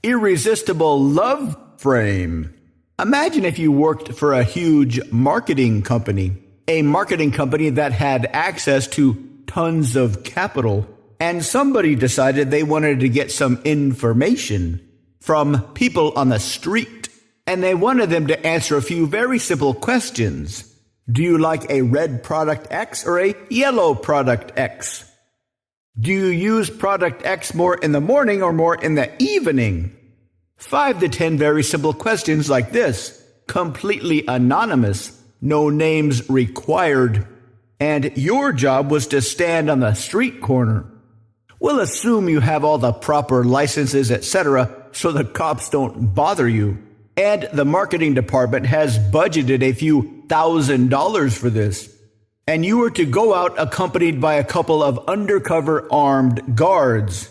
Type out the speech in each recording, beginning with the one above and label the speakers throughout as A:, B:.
A: Irresistible love frame. Imagine if you worked for a huge marketing company that had access to tons of capital, and somebody decided they wanted to get some information from people on the street, and they wanted them to answer a few very simple questions. Do you like a red product X or a yellow product X? Do you use product X more in the morning or more in the evening? 5 to 10 very simple questions like this, completely anonymous, no names required. And your job was to stand on the street corner. We'll assume you have all the proper licenses, etc., so the cops don't bother you. And the marketing department has budgeted a few $1,000s for this. And you were to go out accompanied by a couple of undercover armed guards.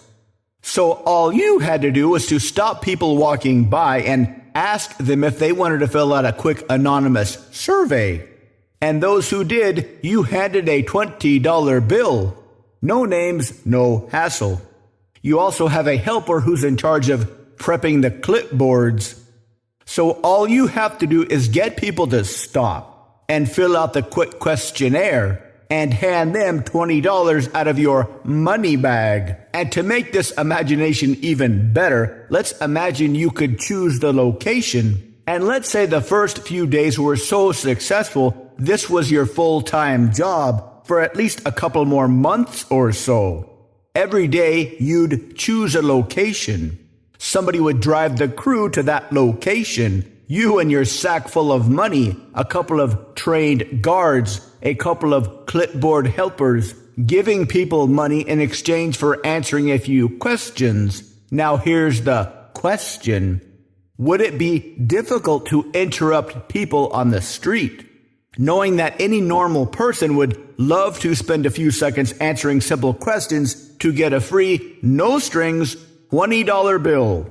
A: So all you had to do was to stop people walking by and ask them if they wanted to fill out a quick anonymous survey. And those who did, you handed a $20 bill. No names, no hassle. You also have a helper who's in charge of prepping the clipboards. So all you have to do is get people to stop and fill out the quick questionnaire and hand them $20 out of your money bag. And to make this imagination even better, let's imagine you could choose the location. And let's say the first few days were so successful, this was your full-time job for at least a couple more months or so. Every day you'd choose a location. Somebody would drive the crew to that location. You and your sack full of money, a couple of trained guards, a couple of clipboard helpers, giving people money in exchange for answering a few questions. Now here's the question. Would it be difficult to interrupt people on the street? Knowing that any normal person would love to spend a few seconds answering simple questions to get a free, no-strings, $20 bill.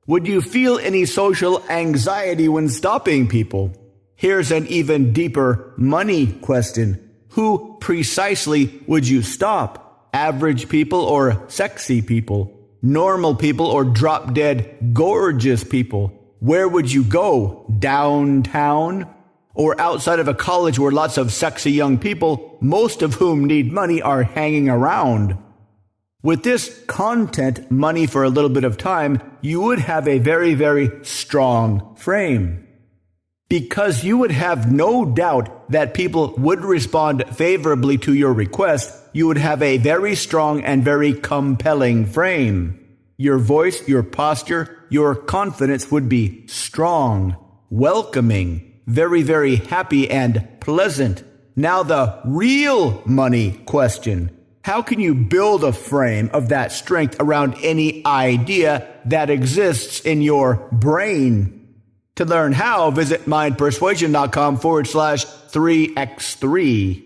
A: Would you feel any social anxiety when stopping people? Here's an even deeper money question. Who precisely would you stop? Average people or sexy people? Normal people or drop-dead gorgeous people? Where would you go? Downtown? Or outside of a college where lots of sexy young people, most of whom need money, are hanging around? With this content, money for a little bit of time, you would have a very, very strong frame. Because you would have no doubt that people would respond favorably to your request, you would have a very strong and very compelling frame. Your voice, your posture, your confidence would be strong, welcoming, very, very happy and pleasant. Now the real money question. How can you build a frame of that strength around any idea that exists in your brain? To learn how, visit mindpersuasion.com/3x3.